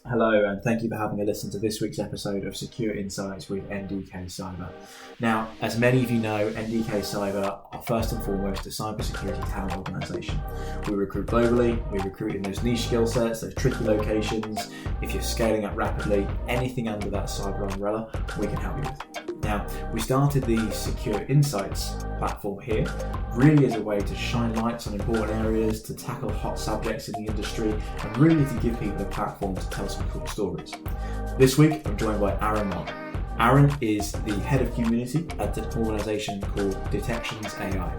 Hello, and thank you for having a listen to this week's episode of Secure Insights with NDK Cyber. Now, as many of you know, NDK Cyber are first and foremost a cybersecurity talent organisation. We recruit globally, we recruit in those niche skill sets, those tricky locations. If you're scaling up rapidly, anything under that cyber umbrella, we can help you with. Now, we started the Secure Insights platform here really as a way to shine lights on important areas, to tackle hot subjects in the industry, and really to give people a platform to tell some cool stories. This week, I'm joined by Aaron Mog. Aaron is the head of community at an organisation called Detections AI.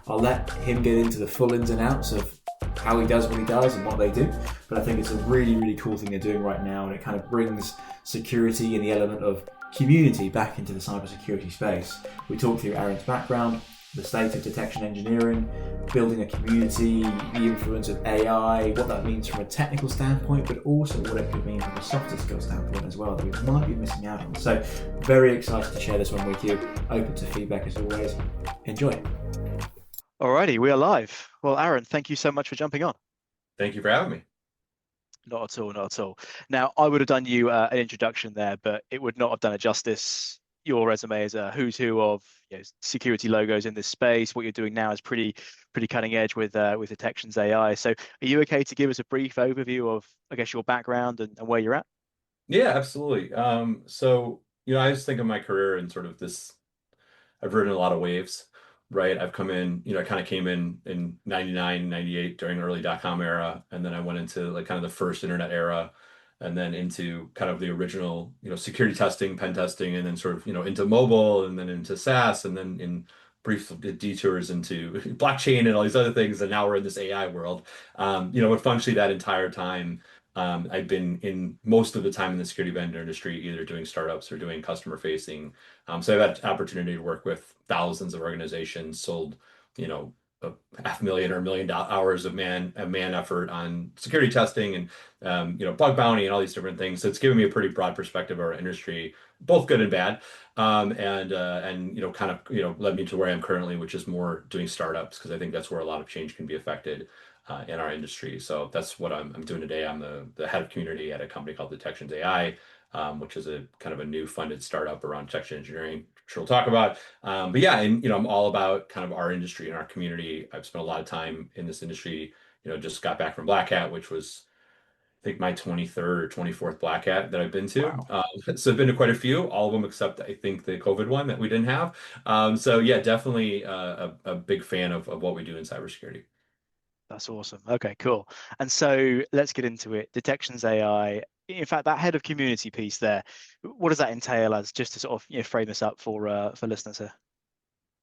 I'll let him get into the full ins and outs of how he does what he does and what they do, but I think it's a really, really cool thing they're doing right now, and it kind of brings security and the element of community back into the cybersecurity space. We talked through Aaron's background, the state of detection engineering, building a community, the influence of AI, what that means from a technical standpoint, but also what it could mean from a softer skill standpoint as well that we might be missing out on. So very excited to share this one with you. Open to feedback as always. Enjoy. Alrighty, we are live. Well, Aaron, thank you so much for jumping on. Thank you for having me. Not at all, not at all. Now, I would have done you an introduction there, but it would not have done it justice. Your resume is a who's who of security logos in this space. What you're doing now is pretty cutting edge with Detections AI. So, are you okay to give us a brief overview of, I guess, your background and where you're at? Yeah, absolutely. I just think of my career in sort of this, I've ridden a lot of waves, right? I've come in, I kind of came in 99, 98 during the early dot-com era, and then I went into like kind of the first internet era, and then into kind of the original, security testing, pen testing, and then sort of, into mobile, and then into SaaS, and then in brief detours into blockchain and all these other things, and now we're in this AI world. But functionally that entire time, I've been in most of the time in the security vendor industry, either doing startups or doing customer facing. So I've had opportunity to work with thousands of organizations, sold, you know, a 500,000 or $1 million hours of man effort on security testing and bug bounty and all these different things. So it's given me a pretty broad perspective of our industry, both good and bad. Led me to where I am currently, which is more doing startups because I think that's where a lot of change can be affected in our industry. So that's what I'm doing today. I'm the head of community at a company called Detections AI, which is a kind of a new funded startup around detection engineering, which we'll talk about. I'm all about kind of our industry and our community. I've spent a lot of time in this industry. Just got back from Black Hat, which was I think my 23rd or 24th Black Hat that I've been to. Wow. So I've been to quite a few, all of them except I think the COVID one that we didn't have. So yeah, definitely a big fan of what we do in cybersecurity. That's awesome. Okay, cool. And so let's get into it. Detections AI. In fact, that head of community piece there, what does that entail as just to sort of frame this up for listeners here?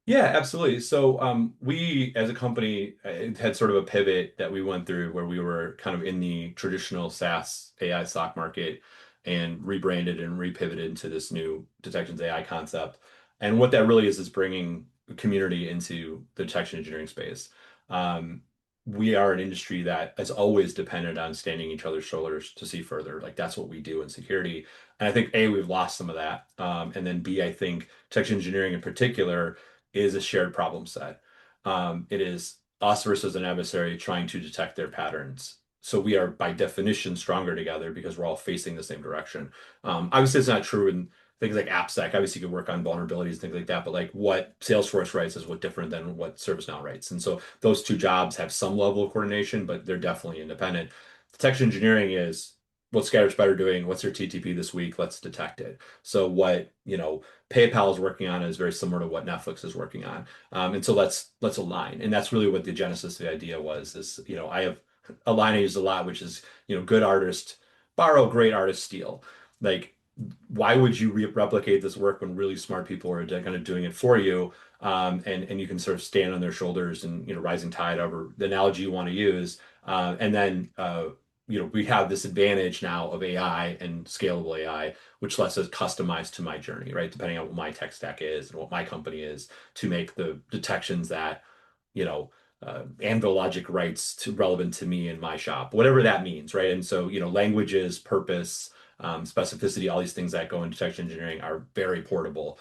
Yeah, absolutely. So we as a company had sort of a pivot that we went through where we were kind of in the traditional SaaS AI stock market and rebranded and repivoted into this new detections AI concept. And what that really is bringing the community into the detection engineering space. Um, we are an industry that has always depended on standing each other's shoulders to see further. Like that's what we do in security. And I think A, we've lost some of that. And then B, I think detection engineering in particular is a shared problem set. It is us versus an adversary trying to detect their patterns. So we are by definition stronger together because we're all facing the same direction. Obviously, it's not true in things like AppSec. Obviously, you can work on vulnerabilities, things like that. But like what Salesforce writes is what different than what ServiceNow writes. And so those two jobs have some level of coordination, but they're definitely independent. Detection engineering is what's Scatter's better doing? What's their TTP this week? Let's detect it. So what, PayPal is working on is very similar to what Netflix is working on. And so let's align. And that's really what the genesis of the idea was is, I have a line I use a lot, which is, good artists borrow, great artists steal. Like, why would you replicate this work when really smart people are kind of doing it for you? And you can sort of stand on their shoulders and, rising tide over the analogy you want to use. We have this advantage now of AI and scalable AI, which lets us customize to my journey, right? Depending on what my tech stack is and what my company is to make the detections that, Anvil logic writes to relevant to me in my shop, whatever that means, right? And so, languages, purpose, specificity, all these things that go into detection engineering are very portable.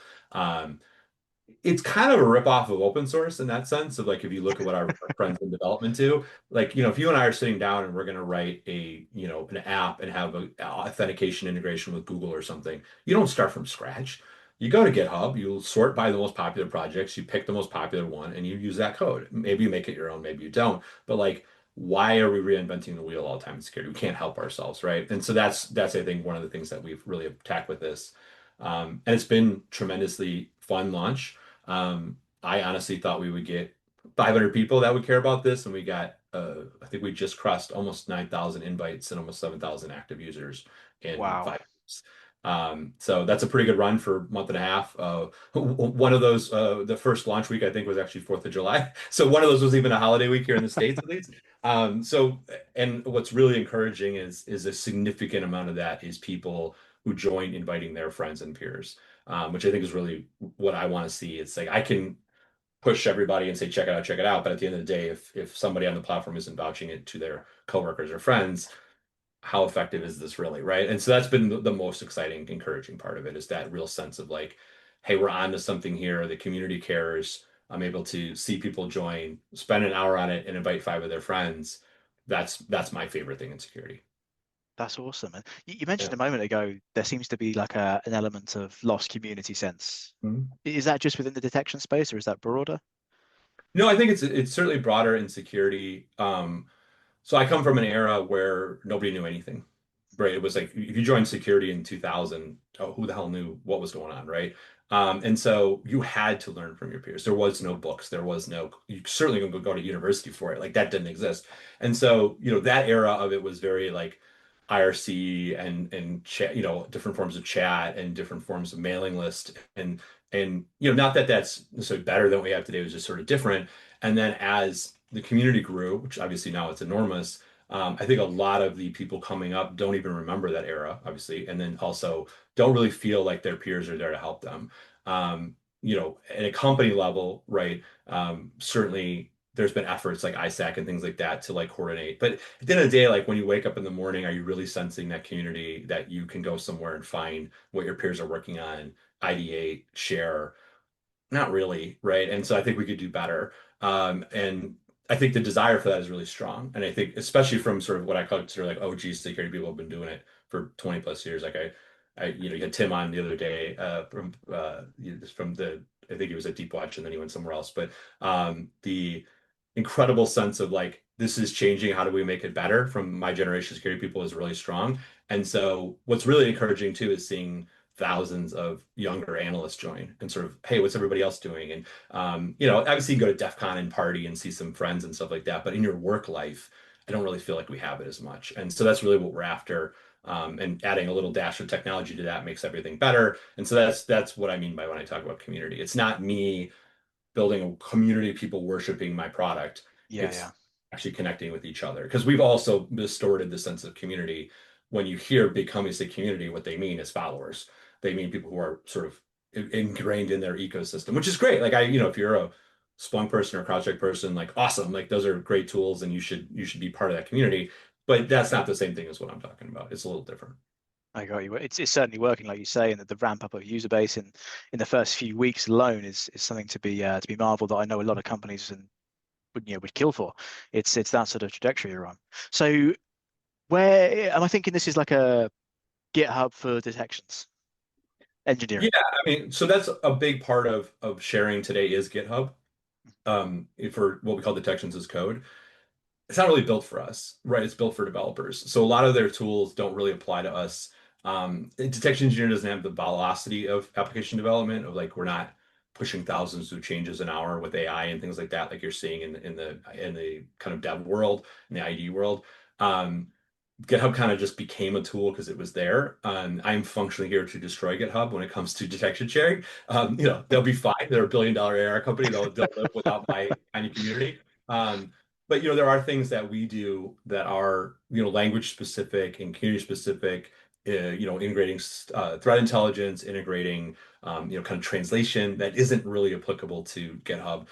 it's kind of a ripoff of open source in that sense of like if you look at what our friends in development do, like if you and I are sitting down and we're going to write an app and have a authentication integration with Google or something, you don't start from scratch. You go to GitHub, you sort by the most popular projects, you pick the most popular one, and you use that code. Maybe you make it your own, maybe you don't. But like, why are we reinventing the wheel all the time in security? We can't help ourselves, right? And so that's I think one of the things that we've really attacked with this. And it's been tremendously fun launch. I honestly thought we would get 500 people that would care about this, and we got I think we just crossed almost 9,000 invites and almost 7,000 active users in Wow. 5 weeks. So that's a pretty good run for a month and a half. One of those, the first launch week, I think, was actually 4th of July. So one of those was even a holiday week here in the States, at least. And what's really encouraging is a significant amount of that is people who join inviting their friends and peers, which I think is really what I want to see. It's like I can push everybody and say, check it out. But at the end of the day, if somebody on the platform isn't vouching it to their coworkers or friends, how effective is this really, right? And so that's been the most exciting, encouraging part of it is that real sense of like, hey, we're on to something here. The community cares. I'm able to see people join, spend an hour on it, and invite 5 of their friends. That's my favorite thing in security. That's awesome. And you mentioned Yeah. a moment ago, there seems to be like an element of lost community sense. Mhm. Is that just within the detection space or is that broader? No, I think it's certainly broader in security. So I come from an era where nobody knew anything, right? It was like if you joined security in 2000, oh, who the hell knew what was going on, right? And so you had to learn from your peers. There was no books. You certainly couldn't go to university for it. Like that didn't exist. And so, that era of it was very like IRC and chat, different forms of chat and different forms of mailing list. And not that that's necessarily better than what we have today, it was just sort of different. And then as the community grew, which obviously now it's enormous, I think a lot of the people coming up don't even remember that era, obviously, and then also don't really feel like their peers are there to help them. At a company level, right? Certainly there's been efforts like ISAC and things like that to like coordinate. But at the end of the day, like when you wake up in the morning, are you really sensing that community that you can go somewhere and find what your peers are working on, ideate, share? Not really, right? And so I think we could do better. And I think the desire for that is really strong. And I think, especially from sort of what I consider like OG security people have been doing it for 20 plus years. Like you had Tim on the other day from I think he was at Deep Watch and then he went somewhere else. But the incredible sense of like, this is changing. How do we make it better from my generation of security people is really strong. And so what's really encouraging too is seeing thousands of younger analysts join and sort of, hey, what's everybody else doing? And obviously you can go to DEF CON and party and see some friends and stuff like that, but in your work life, I don't really feel like we have it as much. And so that's really what we're after. And adding a little dash of technology to that makes everything better. And so that's what I mean by when I talk about community. It's not me building a community of people worshiping my product. Yeah, It's yeah. actually connecting with each other because we've also distorted the sense of community. When you hear big companies say community, what they mean is followers. They mean people who are sort of ingrained in their ecosystem, which is great. Like if you're a Splunk person or a CrowdStrike person, like awesome, like those are great tools and you should be part of that community. But that's not the same thing as what I'm talking about. It's a little different. I got you. It's certainly working, like you say, and the ramp up of user base in the first few weeks alone is something to be marveled that I know a lot of companies and would kill for. It's that sort of trajectory you're on. So where am I thinking this is like a GitHub for detections Yeah, engineering? I mean, so that's a big part of sharing today is GitHub. For what we call detections as code. It's not really built for us, right? It's built for developers. So a lot of their tools don't really apply to us. Detection engineer doesn't have the velocity of application development of like we're not pushing thousands of changes an hour with AI and things like that, like you're seeing in the kind of dev world, in the ID world. Um, GitHub kind of just became a tool because it was there. I'm functionally here to destroy GitHub when it comes to detection sharing. They'll be fine. They're a billion-dollar AR company. They'll live without my tiny community. But there are things that we do that are language specific and community specific. Integrating threat intelligence, integrating kind of translation that isn't really applicable to GitHub.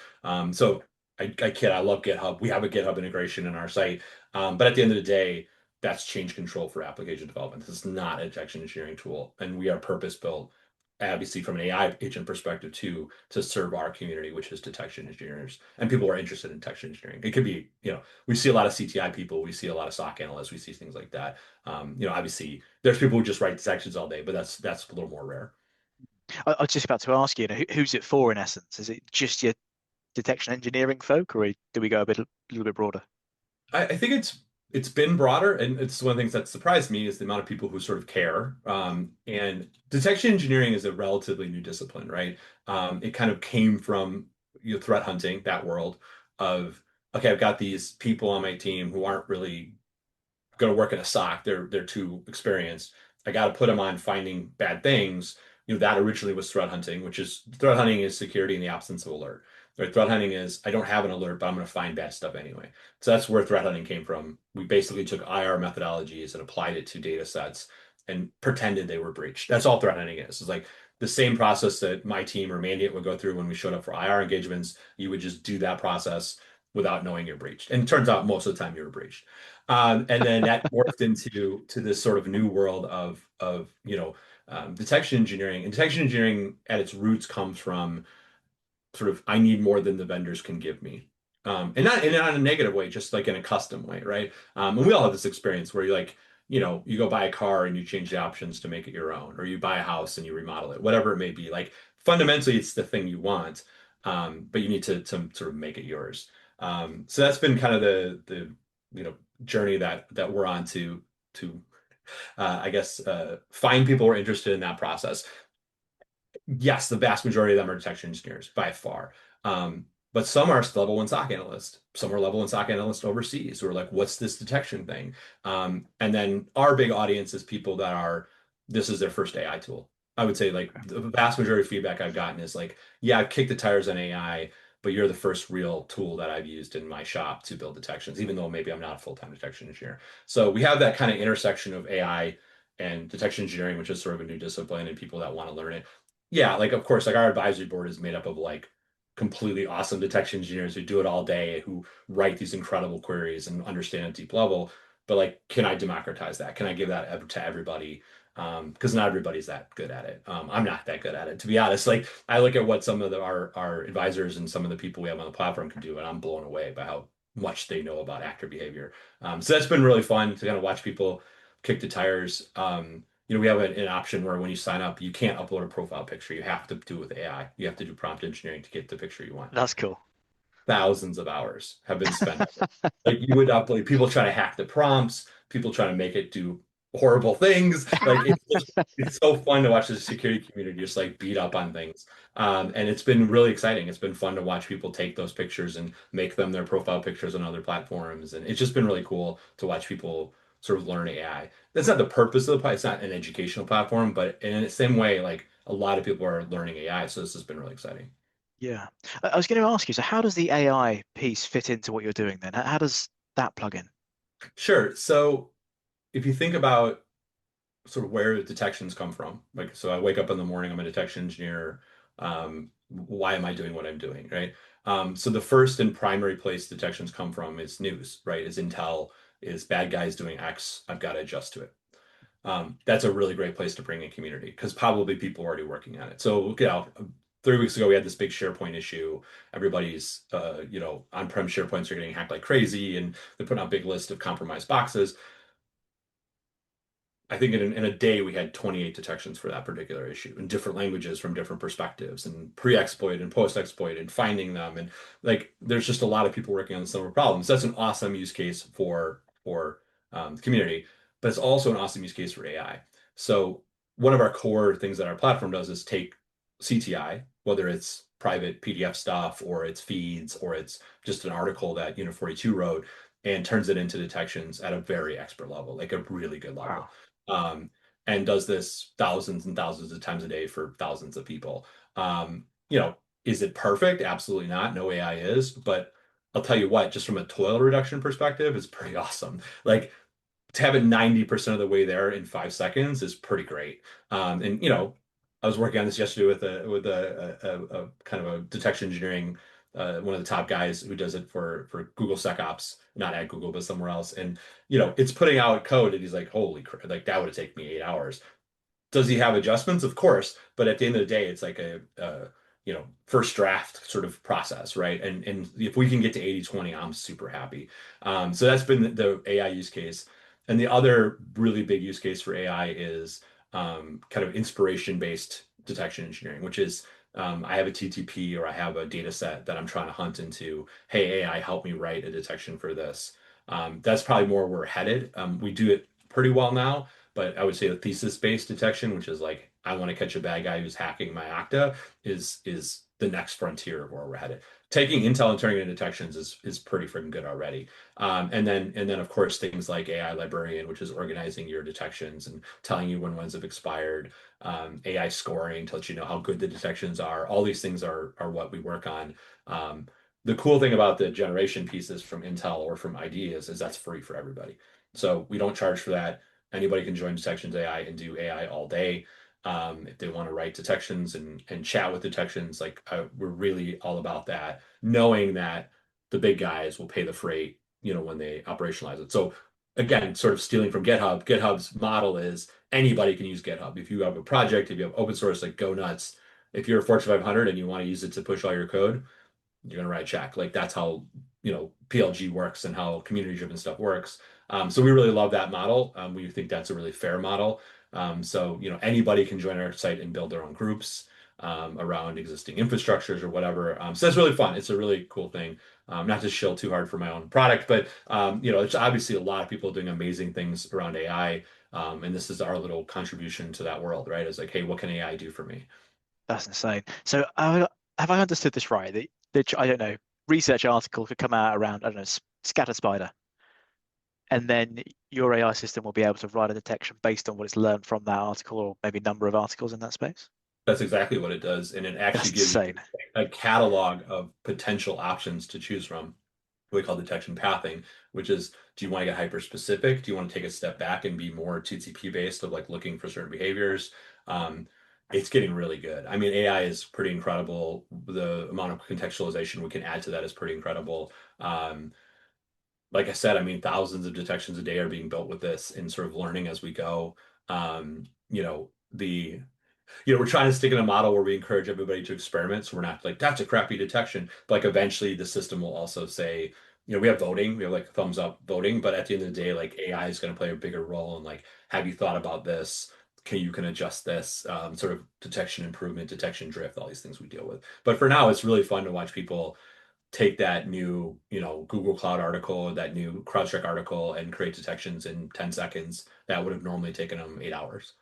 So I kid, I love GitHub. We have a GitHub integration in our site, but at the end of the day, that's change control for application development. This is not a detection engineering tool, and we are purpose built obviously from an AI agent perspective to serve our community, which is detection engineers and people who are interested in detection engineering. It could be, we see a lot of CTI people, we see a lot of SOC analysts, we see things like that. Obviously there's people who just write detections all day, but that's a little more rare. I was just about to ask you, who's it for in essence? Is it just your detection engineering folk, or do we go a little bit broader? I think it's been broader, and it's one of the things that surprised me is the amount of people who sort of care. And detection engineering is a relatively new discipline, right? It kind of came from threat hunting, that world of, okay, I've got these people on my team who aren't really going to work in a SOC. They're too experienced. I got to put them on finding bad things. That originally was threat hunting, which is threat hunting is security in the absence of alert. Right? Threat hunting is I don't have an alert, but I'm going to find bad stuff anyway. So that's where threat hunting came from. We basically took IR methodologies and applied it to data sets and pretended they were breached. That's all threat hunting is. It's like the same process that my team or Mandiant would go through when we showed up for IR engagements. You would just do that process without knowing you're breached. And it turns out most of the time you were breached. And then that morphed into this sort of new world of detection engineering. And detection engineering at its roots comes from sort of I need more than the vendors can give me. And not in a negative way, just like in a custom way, right? And we all have this experience where you go buy a car and you change the options to make it your own, or you buy a house and you remodel it, whatever it may be. Like fundamentally, it's the thing you want, but you need to sort of make it yours. So that's been kind of the journey that we're on to I guess find people who are interested in that process. Yes, the vast majority of them are detection engineers by far. But some are level one SOC analysts. Some are level one SOC analysts overseas who are like, what's this detection thing? And then our big audience is people that this is their first AI tool. I would say like the vast majority of feedback I've gotten is like, yeah, I've kicked the tires on AI, but you're the first real tool that I've used in my shop to build detections, even though maybe I'm not a full-time detection engineer. So we have that kind of intersection of AI and detection engineering, which is sort of a new discipline, and people that want to learn it. Yeah, like of course, like our advisory board is made up of like completely awesome detection engineers who do it all day, who write these incredible queries and understand at deep level. But like, can I democratize that? Can I give that to everybody? Because not everybody's that good at it. I'm not that good at it, to be honest. Like I look at what some of our advisors and some of the people we have on the platform can do, and I'm blown away by how much they know about actor behavior. So that's been really fun to kind of watch people kick the tires. We have an option where when you sign up, you can't upload a profile picture. You have to do it with AI. You have to do prompt engineering to get the picture you want. That's cool. Thousands of hours have been spent. Like you would upload, people trying to hack the prompts, people trying to make it do horrible things. Like it's so fun to watch the security community just like beat up on things. And it's been really exciting. It's been fun to watch people take those pictures and make them their profile pictures on other platforms. And it's just been really cool to watch people sort of learn AI. That's not the purpose of the platform. It's not an educational platform, but in the same way, like a lot of people are learning AI. So this has been really exciting. Yeah. I was going to ask you, so how does the AI piece fit into what you're doing then? How does that plug in? Sure. So if you think about sort of where the detections come from, like, so I wake up in the morning, I'm a detection engineer. Why am I doing what I'm doing, right? So the first and primary place detections come from is news, right? Is intel, is bad guys doing X, I've got to adjust to it. That's a really great place to bring in community because probably people are already working on it. So, 3 weeks ago, we had this big SharePoint issue. Everybody's, on-prem SharePoints are getting hacked like crazy, and they're putting out a big list of compromised boxes. I think in a day we had 28 detections for that particular issue in different languages from different perspectives and pre-exploit and post-exploit and finding them. And like, there's just a lot of people working on similar problems. That's an awesome use case for the community, but it's also an awesome use case for AI. So one of our core things that our platform does is take CTI, whether it's private PDF stuff or it's feeds or it's just an article that Unit 42 wrote, and turns it into detections at a very expert level, like a really good level. Wow. And does this thousands and thousands of times a day for thousands of people. Is it perfect? Absolutely not. No AI is, but I'll tell you what, just from a toil reduction perspective, it's pretty awesome. Like to have it 90% of the way there in 5 seconds is pretty great. I was working on this yesterday with a kind of a detection engineering, one of the top guys who does it for Google SecOps, not at Google, but somewhere else. And, it's putting out code and he's like, holy crap, like that would have taken me 8 hours. Does he have adjustments? Of course, but at the end of the day, it's like a first draft sort of process, right? And if we can get to 80/20, I'm super happy. So that's been the AI use case. And the other really big use case for AI is kind of inspiration-based detection engineering, which is I have a TTP or I have a data set that I'm trying to hunt into. Hey, AI, help me write a detection for this. That's probably more where we're headed. We do it pretty well now, but I would say the thesis-based detection, which is like I want to catch a bad guy who's hacking my Okta, is the next frontier of where we're headed. Taking intel and turning it into detections is pretty freaking good already. And then of course things like AI Librarian, which is organizing your detections and telling you when ones have expired. AI scoring to let you know how good the detections are. All these things are what we work on. The cool thing about the generation pieces from Intel or from ID is that's free for everybody. So we don't charge for that. Anybody can join Detections AI and do AI all day. If they want to write detections and chat with detections, like we're really all about that, knowing that the big guys will pay the freight, when they operationalize it. So again, sort of stealing from GitHub, GitHub's model is anybody can use GitHub. If you have a project, if you have open source, like go nuts. If you're a Fortune 500 and you want to use it to push all your code, you're gonna write a check. Like that's how PLG works and how community-driven stuff works. So we really love that model. We think that's a really fair model. So anybody can join our site and build their own groups around existing infrastructures or whatever. So that's really fun. It's a really cool thing. Not to shill too hard for my own product, but it's obviously a lot of people doing amazing things around AI. And this is our little contribution to that world, right? It's like, hey, what can AI do for me? That's insane. So have I understood this right? I don't know, research article could come out around, I don't know, scatter spider, and then your AI system will be able to write a detection based on what it's learned from that article or maybe number of articles in that space. That's exactly what it does. And it That's actually gives you insane. a catalog of potential options to choose from. What we call detection pathing, which is, do you want to get hyper specific? Do you want to take a step back and be more TCP based of like looking for certain behaviors? It's getting really good. I mean, AI is pretty incredible. The amount of contextualization we can add to that is pretty incredible. Like I said, I mean, thousands of detections a day are being built with this and sort of learning as we go. The we're trying to stick in a model where we encourage everybody to experiment. So we're not like, that's a crappy detection. But like eventually the system will also say, we have voting, we have like thumbs up voting, but at the end of the day, like AI is going to play a bigger role in like, have you thought about this? You can adjust this sort of detection improvement, detection drift, all these things we deal with. But for now, it's really fun to watch people take that new, Google Cloud article, that new CrowdStrike article, and create detections in 10 seconds that would have normally taken them 8 hours.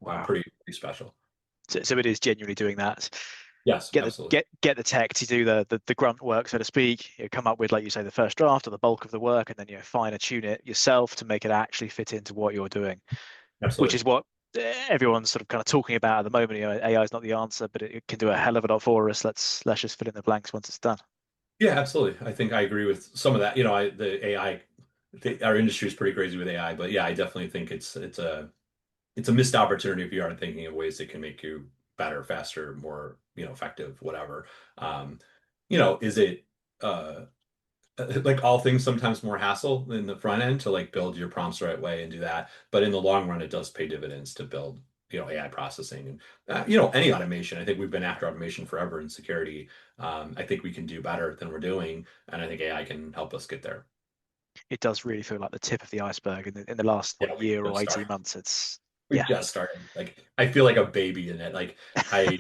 Wow. Pretty special. So it is genuinely doing that. Yes, Get absolutely. the tech to do the grunt work, so to speak. Come up with, like you say, the first draft or the bulk of the work, and then fine tune it yourself to make it actually fit into what you're doing, which Absolutely. is what everyone's sort of kind of talking about at the moment. AI is not the answer, but it can do a hell of a lot for us. Let's just fill in the blanks once it's done. Yeah, absolutely. I think I agree with some of that. Our industry is pretty crazy with AI, but yeah, I definitely think it's a missed opportunity if you aren't thinking of ways that can make you better, faster, more, effective, whatever. Is it like all things sometimes more hassle in the front end to like build your prompts the right way and do that, but in the long run, it does pay dividends to build, AI processing and any automation. I think we've been after automation forever in security. I think we can do better than we're doing, and I think AI can help us get there. It does really feel like the tip of the iceberg in the last Yeah, we year just or start. 18 months. It's We yeah. just started. Like I feel like a baby in it. Like I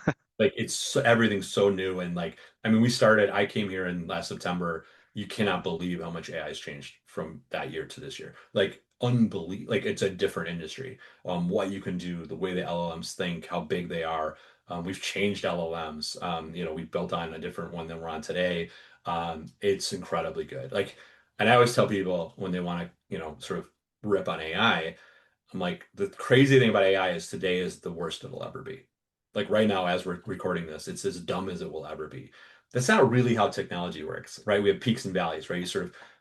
everything's so new and like I mean I came here in last September. You cannot believe how much AI has changed from that year to this year. Like unbelievable. Like it's a different industry. What you can do, the way the LLMs think, how big they are. We've changed LLMs. We've built on a different one than we're on today. It's incredibly good. Like, and I always tell people when they want to, sort of rip on AI, I'm like, the crazy thing about AI is today is the worst it'll ever be. Like right now, as we're recording this, it's as dumb as it will ever be. That's not really how technology works, right? We have peaks and valleys, right?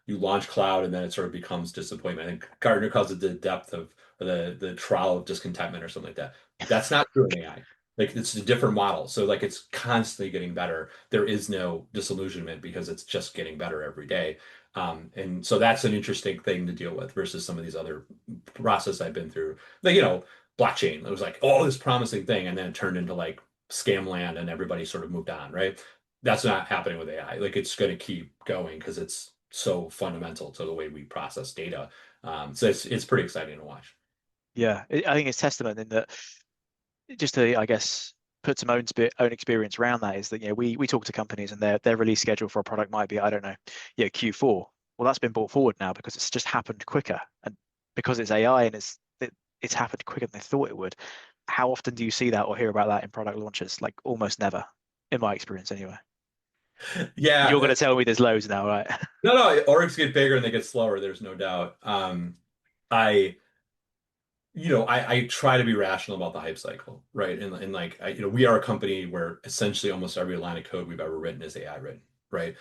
You launch cloud and then it sort of becomes disappointment. I think Gartner calls it the depth of or the trial of discontentment or something like that. That's not true in AI. Like it's a different model. So like it's constantly getting better. There is no disillusionment because it's just getting better every day. And so that's an interesting thing to deal with versus some of these other process I've been through. Like, blockchain. It was like, oh, this promising thing, and then it turned into like scam land, and everybody sort of moved on, right? That's not happening with AI. Like it's going to keep going because it's so fundamental to the way we process data. So it's pretty exciting to watch. Yeah, I think it's testament in that, just to, I guess, put some own experience around that, is that, we talk to companies and their release schedule for a product might be, I don't know, Q4. Well, that's been brought forward now because it's just happened quicker, and because it's AI and it's happened quicker than they thought it would. How often do you see that or hear about that in product launches? Like almost never, in my experience anyway. You're going Yeah, to tell me there's loads now, right? no, orgs get bigger and they get slower. There's no doubt. I I try to be rational about the hype cycle, right? And like, we are a company where essentially almost every line of code we've ever written is AI written, right?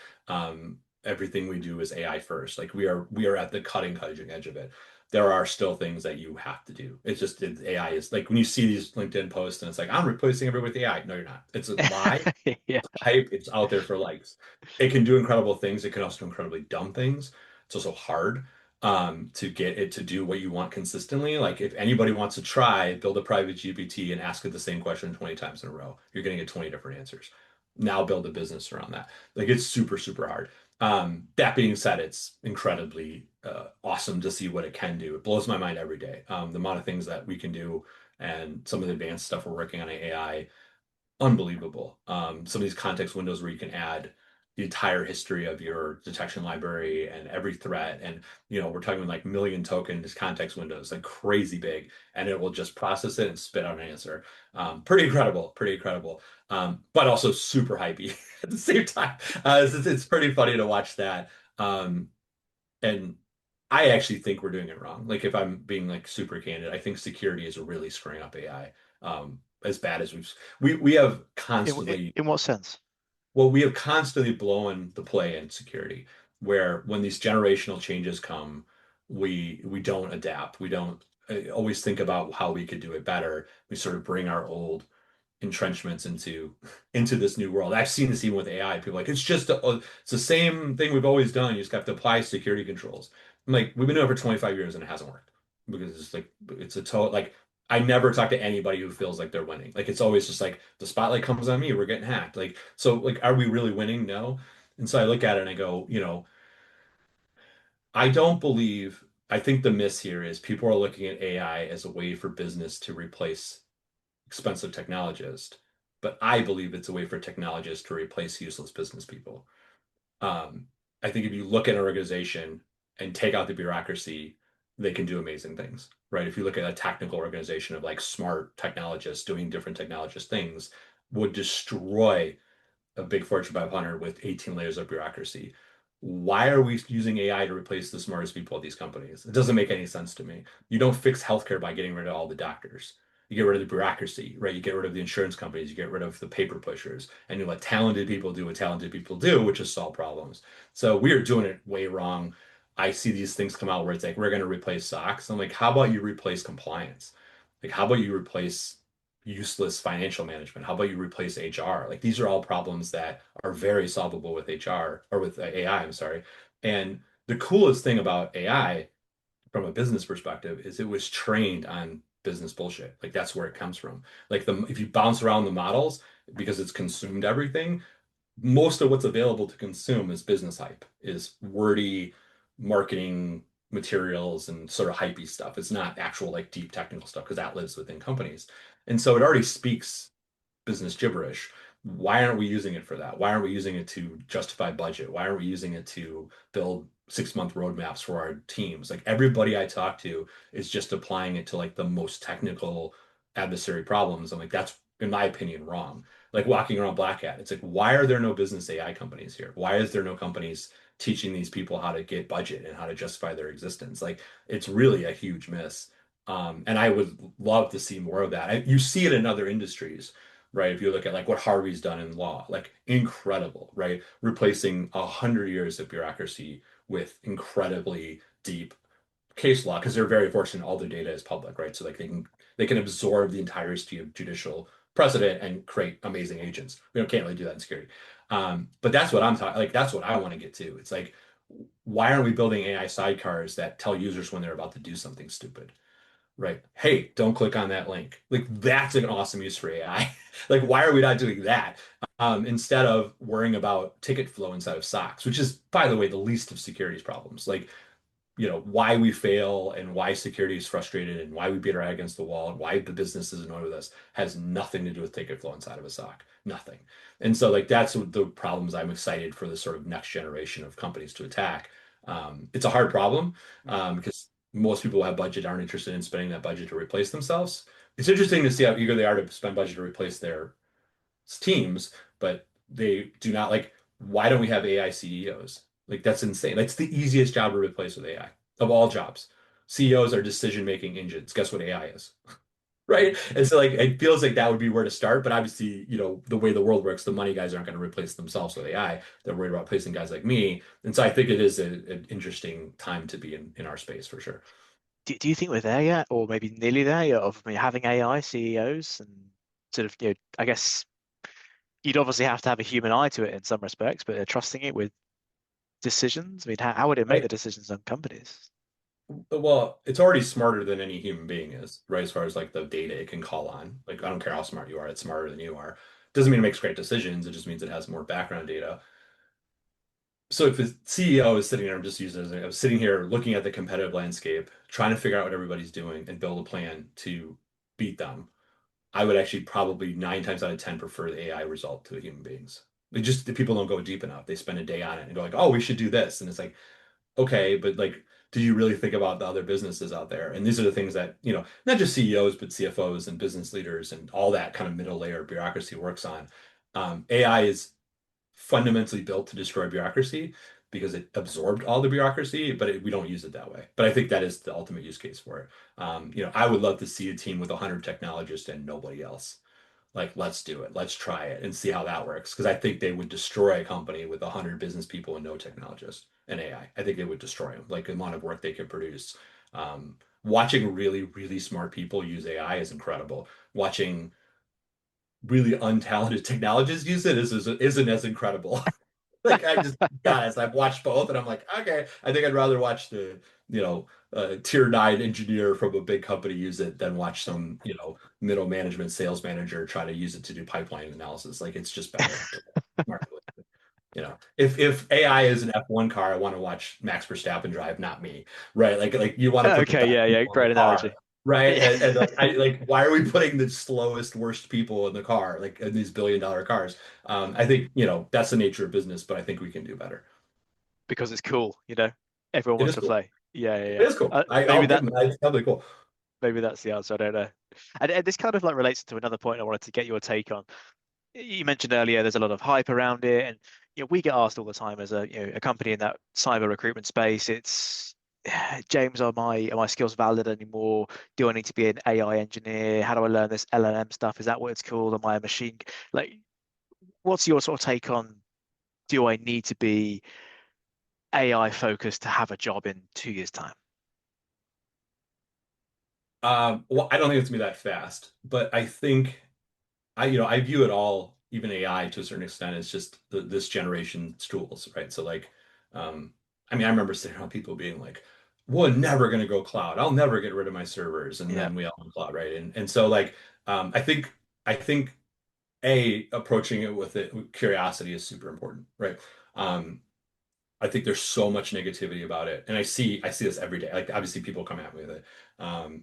Everything we do is AI first. Like we are at the cutting edge of it. There are still things that you have to do. It's just AI is like when you see these LinkedIn posts and it's like, I'm replacing everyone with AI. No, you're not. It's a lie. Yeah. Hype. It's out there for likes. It can do incredible things. It can also do incredibly dumb things. It's also hard to get it to do what you want consistently. Like if anybody wants to try, build a private GPT and ask it the same question 20 times in a row, you're going to get 20 different answers. Now build a business around that. Like it's super, super hard. That being said, it's incredibly awesome to see what it can do. It blows my mind every day. The amount of things that we can do and some of the advanced stuff we're working on in AI, unbelievable. Some of these context windows where you can add the entire history of your detection library and every threat. And, we're talking like million token context windows, like crazy big, and it will just process it and spit out an answer. Pretty incredible, pretty incredible. But also super hypey at the same time. It's pretty funny to watch that. And I actually think we're doing it wrong. Like if I'm being like super candid, I think security is really screwing up AI. As bad as we have constantly In what sense? well, we have constantly blown the play in security, where when these generational changes come, we don't adapt. We don't always think about how we could do it better. We sort of bring our old entrenchments into this new world. I've seen this even with AI. People are like it's the same thing we've always done. You just have to apply security controls. I'm like, we've been doing it for 25 years and it hasn't worked because it's like it's a total like I never talk to anybody who feels like they're winning. Like it's always just like the spotlight comes on me, we're getting hacked. Like so like are we really winning? No. And so I look at it and I go, I don't believe I think the miss here is people are looking at AI as a way for business to replace expensive technologists, but I believe it's a way for technologists to replace useless business people. Um, I think if you look at an organization and take out the bureaucracy, they can do amazing things, right? If you look at a technical organization of like smart technologists doing different technologist things, would destroy a big Fortune 500 with 18 layers of bureaucracy. Why are we using AI to replace the smartest people at these companies? It doesn't make any sense to me. You don't fix healthcare by getting rid of all the doctors. You get rid of the bureaucracy, right? You get rid of the insurance companies, you get rid of the paper pushers, and you let talented people do what talented people do, which is solve problems. So we are doing it way wrong. I see these things come out where it's like, we're going to replace SOX. I'm like, how about you replace compliance? Like, how about you replace useless financial management? How about you replace HR? Like these are all problems that are very solvable with HR or with AI, I'm sorry. And the coolest thing about AI from a business perspective is it was trained on business bullshit. Like that's where it comes from. Like if you bounce around the models because it's consumed everything, most of what's available to consume is business hype, is wordy marketing materials and sort of hypey stuff. It's not actual like deep technical stuff because that lives within companies. And so it already speaks business gibberish. Why aren't we using it for that? Why aren't we using it to justify budget? Why aren't we using it to build 6 month roadmaps for our teams? Like everybody I talk to is just applying it to like the most technical adversary problems. I'm like, that's in my opinion wrong. Like walking around Black Hat, it's like, why are there no business AI companies here? Why is there no companies teaching these people how to get budget and how to justify their existence? Like, it's really a huge miss. And I would love to see more of that. You see it in other industries, right? If you look at like what Harvey's done in law, like incredible, right? Replacing 100 years of bureaucracy with incredibly deep case law because they're very fortunate all their data is public, right? So like they can absorb the entirety of judicial precedent and create amazing agents. We can't really do that in security. But that's what I'm talking like that's what I want to get to. It's like why aren't we building AI sidecars that tell users when they're about to do something stupid? right? Hey, don't click on that link. Like that's an awesome use for AI. Like, why are we not doing that? Instead of worrying about ticket flow inside of SOCs, which is, by the way, the least of security's problems. Like, why we fail and why security is frustrated and why we beat our head against the wall and why the business is annoyed with us has nothing to do with ticket flow inside of a SOC. Nothing. And so like that's the problems I'm excited for the sort of next generation of companies to attack. It's a hard problem because most people who have budget aren't interested in spending that budget to replace themselves. It's interesting to see how eager they are to spend budget to replace their teams, but they do not like, why don't we have AI CEOs? Like that's insane. That's the easiest job to replace with AI of all jobs. CEOs are decision-making engines. Guess what AI is? Right? And so like it feels like that would be where to start, but obviously, the way the world works, the money guys aren't going to replace themselves with AI. They're worried about replacing guys like me. And so I think it is an interesting time to be in our space for sure. Do you think we're there yet, or maybe nearly there yet, of having AI CEOs and sort of, I guess you'd obviously have to have a human eye to it in some respects, but trusting it with decisions? I mean, how would it make Right. the decisions on companies? Well, it's already smarter than any human being is, right? As far as like the data it can call on. Like, I don't care how smart you are, it's smarter than you are. Doesn't mean it makes great decisions, it just means it has more background data. So if the CEO is sitting there, I'm just using it as I was sitting here looking at the competitive landscape, trying to figure out what everybody's doing and build a plan to beat them, I would actually probably 9 times out of 10 prefer the AI result to the human beings. The people don't go deep enough. They spend a day on it and go like, oh, we should do this. And it's like, okay, but like, do you really think about the other businesses out there? And these are the things that, not just CEOs, but CFOs and business leaders and all that kind of middle layer bureaucracy works on. AI is fundamentally built to destroy bureaucracy because it absorbed all the bureaucracy, but we don't use it that way. But I think that is the ultimate use case for it. I would love to see a team with 100 technologists and nobody else. Like, let's do it. Let's try it and see how that works. Because I think they would destroy a company with 100 business people and no technologists and AI. I think they would destroy them. Like the amount of work they could produce. Watching really, really smart people use AI is incredible. Watching really untalented technologists use it isn't as incredible. Like I just, guys, I've watched both, and I'm like, okay, I think I'd rather watch the, tier 9 engineer from a big company use it than watch some, middle management sales manager try to use it to do pipeline analysis. Like it's just better. Markedly. If AI is an F1 car, I want to watch Max Verstappen drive, not me, right? Like you want to put the Okay, best yeah, people in the great car, analogy. right? Yeah. And like, why are we putting the slowest, worst people in the car, like in these billion-dollar cars? I think that's the nature of business, but I think we can do better. Because it's cool, everyone It wants is to cool. play. Yeah, yeah, It yeah. is cool. Maybe I'll give that them that. It's probably cool. maybe that's the answer. I don't know. And this kind of like relates to another point I wanted to get your take on. You mentioned earlier there's a lot of hype around it, and we get asked all the time as a company in that cyber recruitment space. It's James, are my skills valid anymore? Do I need to be an AI engineer? How do I learn this LLM stuff? Is that what it's called? Am I a machine? Like, what's your sort of take on? Do I need to be AI focused to have a job in 2 years' time? Well, I don't think it's gonna be that fast, but I think I view it all, even AI to a certain extent, as just this generation's tools, right? So like, I remember sitting around people being like, "We're never gonna go cloud. I'll never get rid of my servers," and Yeah, then we all went cloud, right? And so like, I think approaching it with curiosity is super important, right? Um, I think there's so much negativity about it, and I see this every day. Like obviously people come at me with it. Um,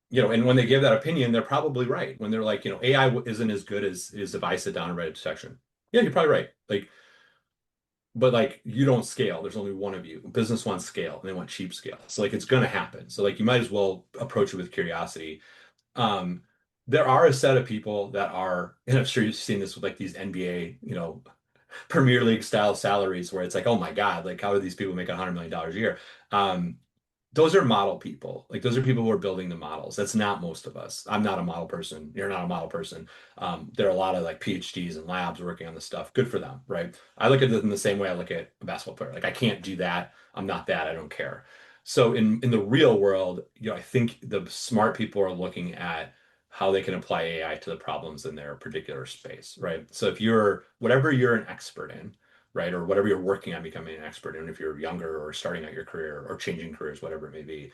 and when they give that opinion, they're probably right. When they're like, AI isn't as good as is if I sit down and write a detection. Yeah, you're probably right. Like, but like you don't scale. There's only one of you. Business wants scale and they want cheap scale. So like it's gonna happen. So like you might as well approach it with curiosity. Um, there are a set of people that are, and I'm sure you've seen this with like these NBA, Premier League style salaries where it's like, oh my God, like how do these people make $100 million a year? Um, those are model people. Like those are people who are building the models. That's not most of us. I'm not a model person. You're not a model person. There are a lot of like PhDs and labs working on this stuff. Good for them, right? I look at it in the same way I look at a basketball player. Like I can't do that. I'm not that. I don't care. So in the real world, I think the smart people are looking at how they can apply AI to the problems in their particular space, right? So if you're whatever you're an expert in, right? Or whatever you're working on becoming an expert in, if you're younger or starting out your career or changing careers, whatever it may be,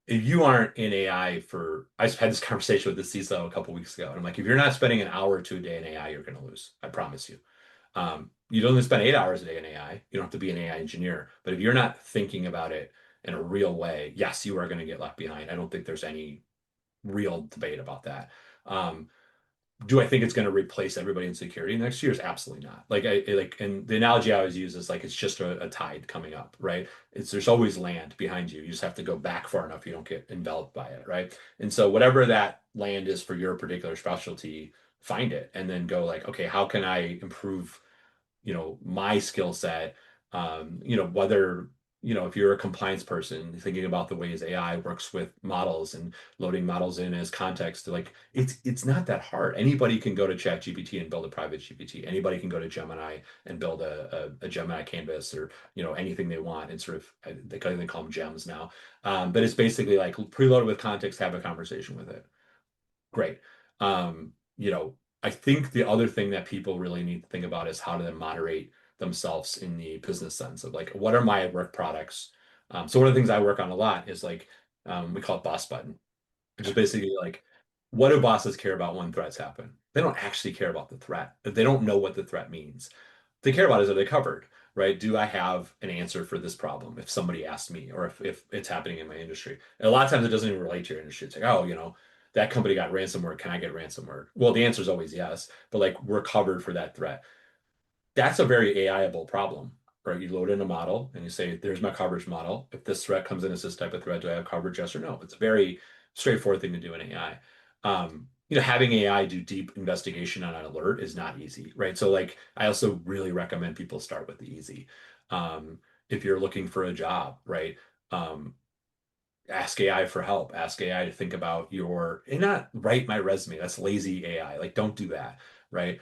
if you aren't in AI I had this conversation with the CISO a couple weeks ago, and I'm like, if you're not spending an hour or two a day in AI, you're going to lose. I promise you. You don't only spend 8 hours a day in AI. You don't have to be an AI engineer. But if you're not thinking about it in a real way, yes, you are going to get left behind. I don't think there's any real debate about that. Um, do I think it's going to replace everybody in security next year? Is absolutely not. And the analogy I always use is like it's just a tide coming up, right? There's always land behind you. You just have to go back far enough you don't get enveloped by it, right? And so whatever that land is for your particular specialty, find it and then go like, okay, how can I improve my skill set, whether if you're a compliance person thinking about the ways AI works with models and loading models in as context, like it's not that hard. Anybody can go to ChatGPT and build a private GPT. Anybody can go to Gemini and build a Gemini canvas or anything they want, and sort of they call them gems now. But it's basically like preload it with context, have a conversation with it. Great. I think the other thing that people really need to think about is how to then moderate themselves in the business sense of like, what are my work products? So one of the things I work on a lot is like, we call it boss button, which is basically like, what do bosses care about when threats happen? They don't actually care about the threat. They don't know what the threat means. They care about is, are they covered, right? Do I have an answer for this problem if somebody asks me, or if it's happening in my industry? And a lot of times it doesn't even relate to your industry. It's like, oh, that company got ransomware. Can I get ransomware? Well, the answer is always yes, but like we're covered for that threat. That's a very AI-able problem, right? You load in a model and you say, there's my coverage model. If this threat comes in as this type of threat, do I have coverage? Yes or no? It's a very straightforward thing to do in AI. Having AI do deep investigation on an alert is not easy, right? So like, I also really recommend people start with the easy. If you're looking for a job, right? Ask AI for help. Ask AI to think about and not write my resume. That's lazy AI. Like, don't do that, right?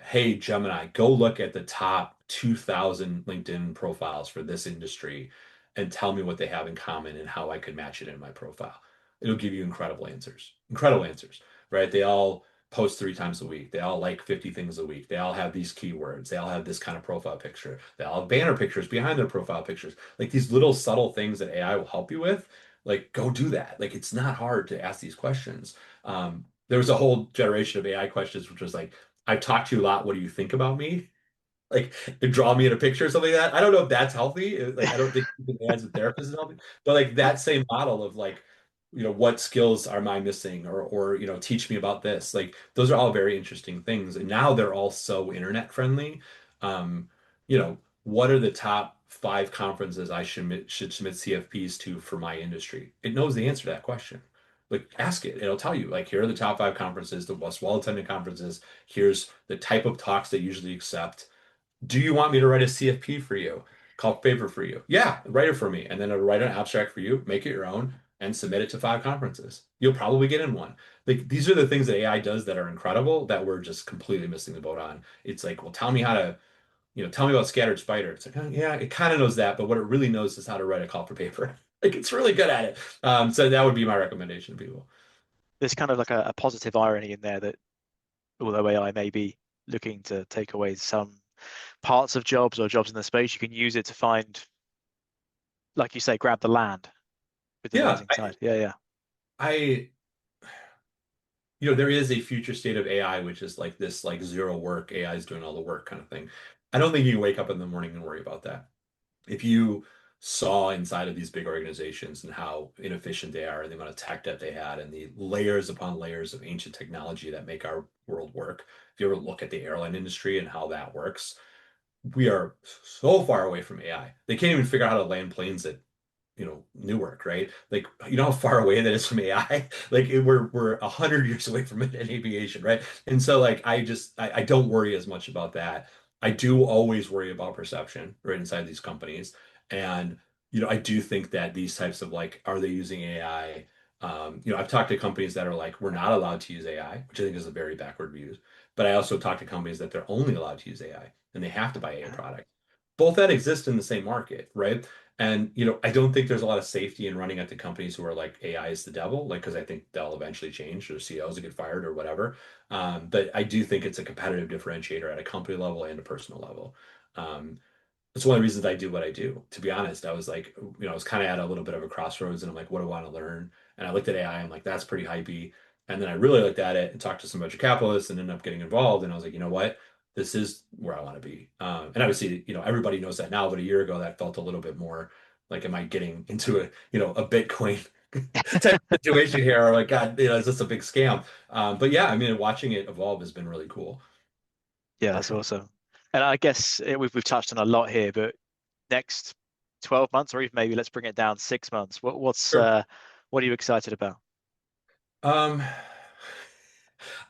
Hey, Gemini, go look at the top 2,000 LinkedIn profiles for this industry and tell me what they have in common and how I could match it in my profile. It'll give you incredible answers, right? They all post 3 times a week. They all like 50 things a week. They all have these keywords. They all have this kind of profile picture. They all have banner pictures behind their profile pictures. Like these little subtle things that AI will help you with, like go do that. Like it's not hard to ask these questions. There was a whole generation of AI questions, which was like, I've talked to you a lot. What do you think about me? Like draw me in a picture or something like that. I don't know if that's healthy. Like I don't think even as a therapist is healthy, but like that same model of like, what skills am I missing or teach me about this. Like those are all very interesting things. And now they're all so internet friendly. What are the top 5 conferences I should submit CFPs to for my industry? It knows the answer to that question. Like ask it. It'll tell you, like, here are the top 5 conferences, the most well-attended conferences. Here's the type of talks they usually accept. Do you want me to write a CFP for you? Call paper for you? Yeah, write it for me. And then I'll write an abstract for you, make it your own, and submit it to 5 conferences. You'll probably get in one. Like these are the things that AI does that are incredible that we're just completely missing the boat on. It's like, well, tell me about scattered spider. It's like, oh, yeah, it kind of knows that, but what it really knows is how to write a call for paper. Like it's really good at it. So that would be my recommendation to people. There's kind of like a positive irony in there that although AI may be looking to take away some parts of jobs or jobs in the space, you can use it to find, like you say, grab the land with the Yeah, rising tide. Yeah. I there is a future state of AI, which is like this, like zero work, AI is doing all the work kind of thing. I don't think you can wake up in the morning and worry about that. If you saw inside of these big organizations and how inefficient they are and the amount of tech debt they had and the layers upon layers of ancient technology that make our world work, if you ever look at the airline industry and how that works, we are so far away from AI. They can't even figure out how to land planes at Newark, right? Like, how far away that is from AI? Like, we're 100 years away from it in aviation, right? And so, like, I don't worry as much about that. I do always worry about perception right inside these companies, and I do think that these types of like, are they using AI? I've talked to companies that are like, we're not allowed to use AI, which I think is a very backward view. But I also talk to companies that they're only allowed to use AI and they have to buy AI products. Both that exist in the same market, right? And I don't think there's a lot of safety in running at the companies who are like AI is the devil, like because I think they'll eventually change, or CEOs will get fired or whatever. But I do think it's a competitive differentiator at a company level and a personal level. Um, it's one of the reasons I do what I do. To be honest, I was like, I was kind of at a little bit of a crossroads, and I'm like, what do I want to learn? And I looked at AI. I'm like, that's pretty hypey. And then I really looked at it and talked to some venture capitalists and ended up getting involved. And I was like, you know what? This is where I want to be. And obviously, everybody knows that now, but a year ago that felt a little bit more like, am I getting into a Bitcoin type situation here? Or like, God, is this a big scam? But yeah, I mean, watching it evolve has been really cool. Yeah, that's awesome. And I guess we've touched on a lot here, but next 12 months, or even maybe let's bring it down 6 months. Sure. What are you excited about? Um,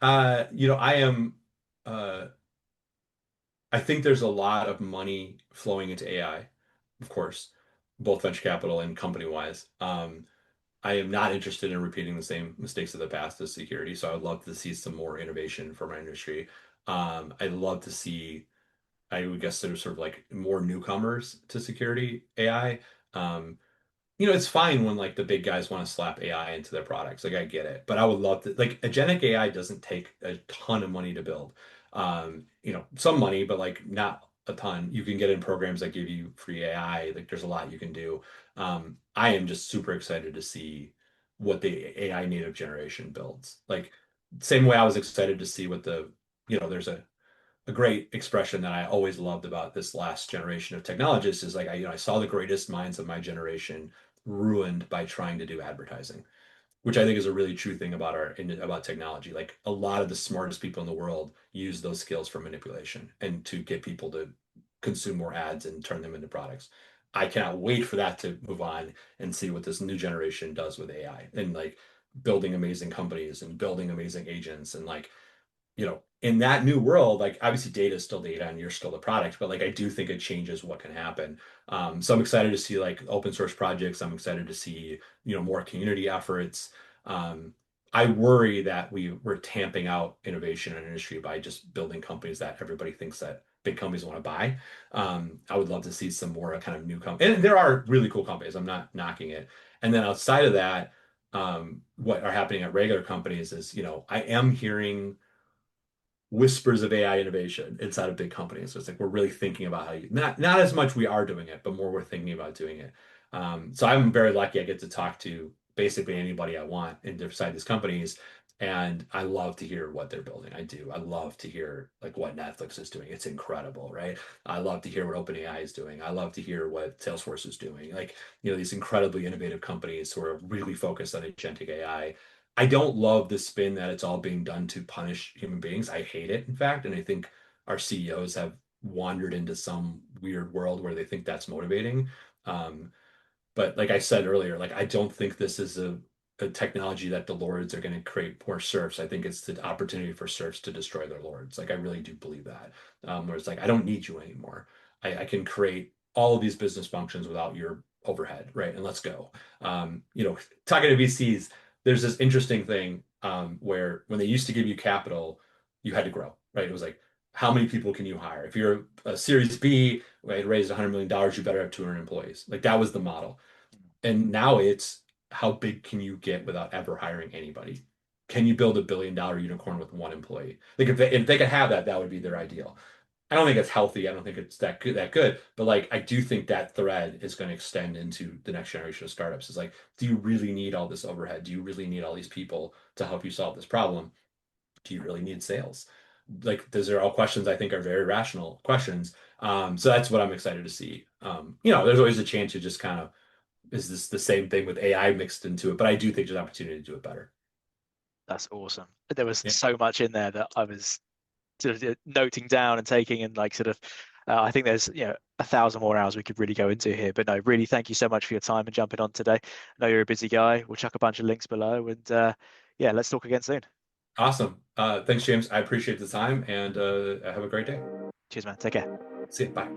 I am, uh, I think there's a lot of money flowing into AI, of course, both venture capital and company wise. I am not interested in repeating the same mistakes of the past as security, so I would love to see some more innovation for my industry. I'd love to see, I would guess there's sort of like more newcomers to security AI. Um, it's fine when like the big guys want to slap AI into their products. Like I get it, but I would love to like agentic AI doesn't take a ton of money to build. Some money, but like not a ton. You can get in programs that give you free AI. Like there's a lot you can do. I am just super excited to see what the AI native generation builds. Like same way I was excited to see what there's a great expression that I always loved about this last generation of technologists is like I saw the greatest minds of my generation ruined by trying to do advertising, which I think is a really true thing about technology. Like a lot of the smartest people in the world use those skills for manipulation and to get people to consume more ads and turn them into products. I cannot wait for that to move on and see what this new generation does with AI and like building amazing companies and building amazing agents and like in that new world, like obviously data is still data and you're still the product, but like I do think it changes what can happen. So I'm excited to see like open source projects. I'm excited to see, more community efforts. I worry that we're tamping out innovation in an industry by just building companies that everybody thinks that big companies want to buy. I would love to see some more kind of new companies. And there are really cool companies. I'm not knocking it. And then outside of that, what are happening at regular companies is, I am hearing whispers of AI innovation inside of big companies. So it's like we're really thinking about how not as much we are doing it, but more we're thinking about doing it. So I'm very lucky I get to talk to basically anybody I want inside these companies. And I love to hear what they're building. I do. I love to hear like what Netflix is doing. It's incredible, right? I love to hear what OpenAI is doing. I love to hear what Salesforce is doing. Like, these incredibly innovative companies who are really focused on agentic AI. I don't love the spin that it's all being done to punish human beings. I hate it, in fact. And I think our CEOs have wandered into some weird world where they think that's motivating. Um, but like I said earlier, like I don't think this is a technology that the lords are going to create more serfs. I think it's the opportunity for serfs to destroy their lords. Like I really do believe that. Where it's like I don't need you anymore. I can create all of these business functions without your overhead, right? And let's go. Talking to VCs, there's this interesting thing where when they used to give you capital, you had to grow, right? It was like, how many people can you hire? If you're a Series B, right, raised $100 million, you better have 200 employees. Like that was the model. And now it's how big can you get without ever hiring anybody? Can you build $1 billion unicorn with one employee? Like if they could have that, that would be their ideal. I don't think it's healthy. I don't think it's that good. But like I do think that thread is going to extend into the next generation of startups. It's like, do you really need all this overhead? Do you really need all these people to help you solve this problem? Do you really need sales? Like those are all questions I think are very rational questions. So that's what I'm excited to see. There's always a chance you just kind of is this the same thing with AI mixed into it, but I do think there's an opportunity to do it better. That's awesome. There was Yeah. so much in there that I was sort of noting down and taking and like sort of I think there's 1,000 more hours we could really go into here, but no, really thank you so much for your time and jumping on today. I know you're a busy guy. We'll chuck a bunch of links below and yeah, let's talk again soon. Awesome. Thanks, James. I appreciate the time and have a great day. Cheers, man. Take care. See you. Bye.